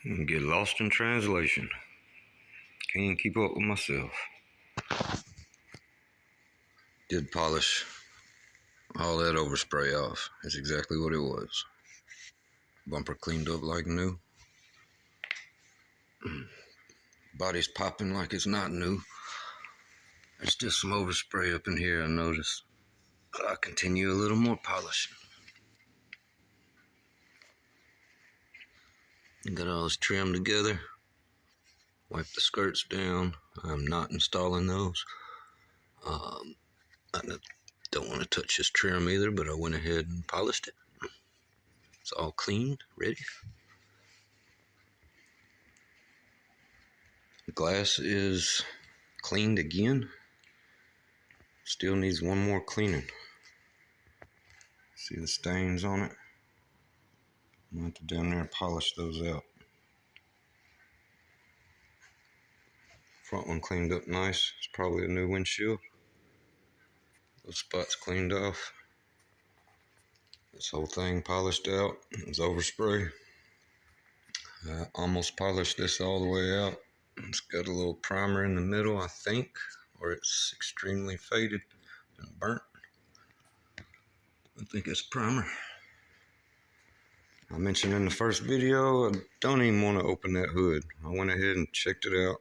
And get lost in translation. Can't keep up with myself. Did polish all that overspray off. That's exactly what it was. Bumper cleaned up like new. Body's popping like it's not new. There's still some overspray up in here, I noticed. So I'll continue a little more polishing. Got all this trim together. Wipe the skirts down. I'm not installing those. I don't want to touch this trim either, but I went ahead and polished it. It's all clean, ready. The glass is cleaned again. Still needs one more cleaning. See the stains on it? I'm going to have to down there and polish those out. Front one cleaned up nice. It's probably a new windshield. Those spots cleaned off. This whole thing polished out. It was overspray. I almost polished this all the way out. It's got a little primer in the middle, I think, or it's extremely faded and burnt. I think it's primer. I mentioned in the first video, I don't even want to open that hood. I went ahead and checked it out.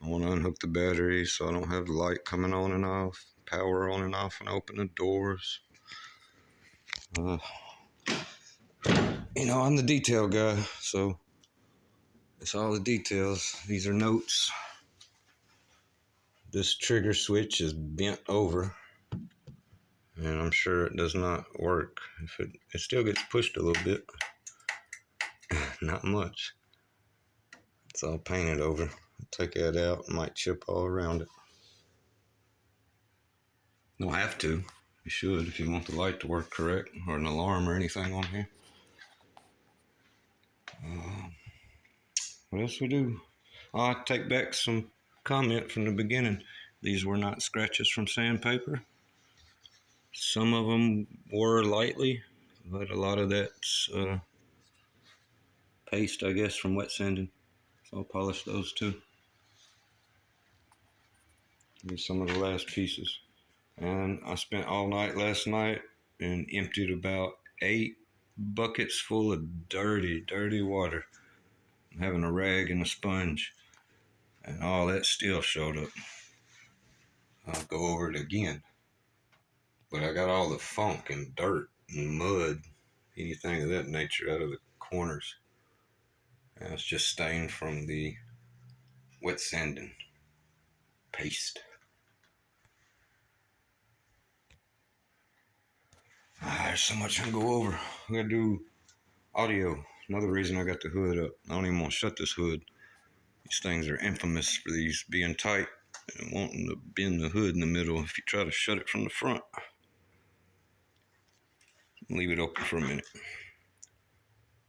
I want to unhook the battery so I don't have the light coming on and off, power on and off when I open the doors. You know, I'm the detail guy, so it's all the details. These are notes. This trigger switch is bent over, and I'm sure it does not work. If it still gets pushed a little bit, not much. It's all painted over. Take that out, might chip all around it. Don't have to. You should if you want the light to work correct, or an alarm or anything on here. What else we do? I take back some comment from the beginning. These were not scratches from sandpaper. Some of them were lightly, but a lot of that's paste, I guess, from wet sanding. So I'll polish those too. Here's some of the last pieces. And I spent all night last night and emptied about 8 buckets full of dirty, dirty water. I'm having a rag and a sponge, and all that still showed up. I'll go over it again. But I got all the funk and dirt and mud, anything of that nature, out of the corners. And it's just stained from the wet sanding paste. There's so much I can go over. I gotta do audio. Another reason I got the hood up. I don't even want to shut this hood. These things are infamous for these being tight and wanting to bend the hood in the middle if you try to shut it from the front. Leave it open for a minute.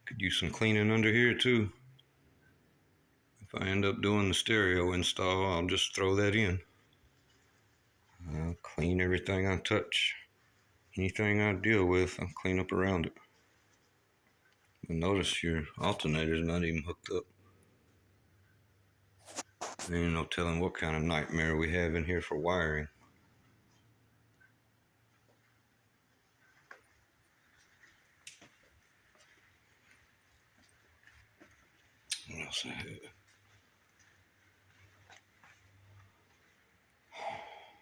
Could use some cleaning under here too. If I end up doing the stereo install, I'll just throw that in. I'll clean everything I touch. Anything I deal with, I'll clean up around it. But notice your alternator's not even hooked up. There ain't no telling what kind of nightmare we have in here for wiring. What else I have?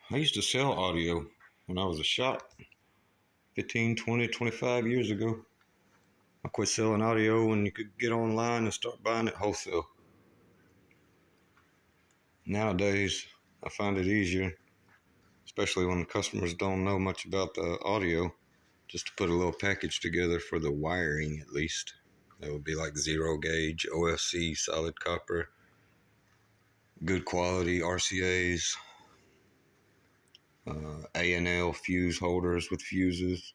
I used to sell audio when I was a shop 15, 20, 25 years ago. I quit selling audio when you could get online and start buying it wholesale. Nowadays, I find it easier, especially when the customers don't know much about the audio, just to put a little package together for the wiring at least. That would be like 0 gauge, OFC, solid copper, good quality RCAs, A&L fuse holders with fuses,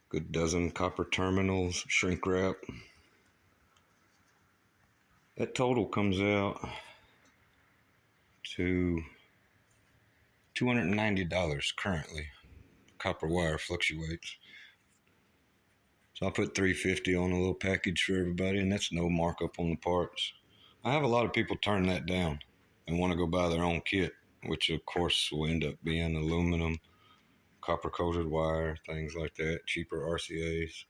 good dozen copper terminals, shrink wrap. That total comes out to $290 currently. Copper wire fluctuates. So I put $350 on a little package for everybody, and that's no markup on the parts. I have a lot of people turn that down and want to go buy their own kit, which of course will end up being aluminum, copper coated wire, things like that, cheaper RCAs.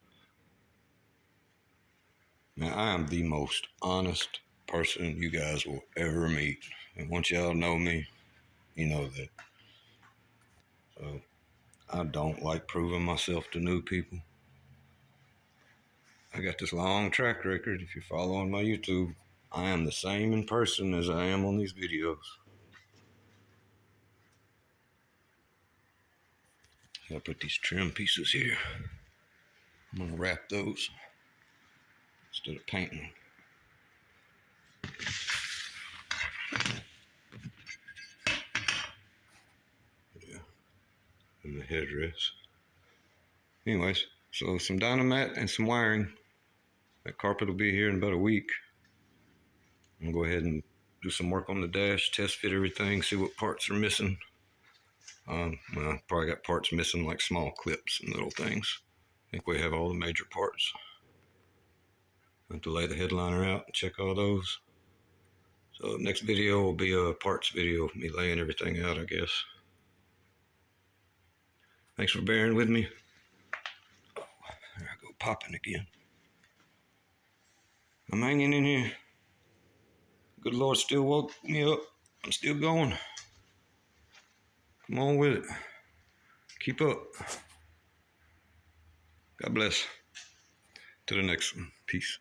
Now, I am the most honest person you guys will ever meet. And once y'all know me, you know that. So I don't like proving myself to new people. I got this long track record. If you follow on my YouTube, I am the same in person as I am on these videos. I put these trim pieces here. I'm gonna wrap those instead of painting. Yeah, and the headrest. Anyways, so some Dynamat and some wiring. That carpet will be here in about a week. I'm gonna go ahead and do some work on the dash, test fit everything, see what parts are missing. Well, probably got parts missing like small clips and little things. I think we have all the major parts. I have to lay the headliner out and check all those. So next video will be a parts video, me laying everything out, I guess. Thanks for bearing with me. Oh, there I go popping again. I'm hanging in here. Good Lord still woke me up. I'm still going. Come on with it. Keep up. God bless. To the next one. Peace.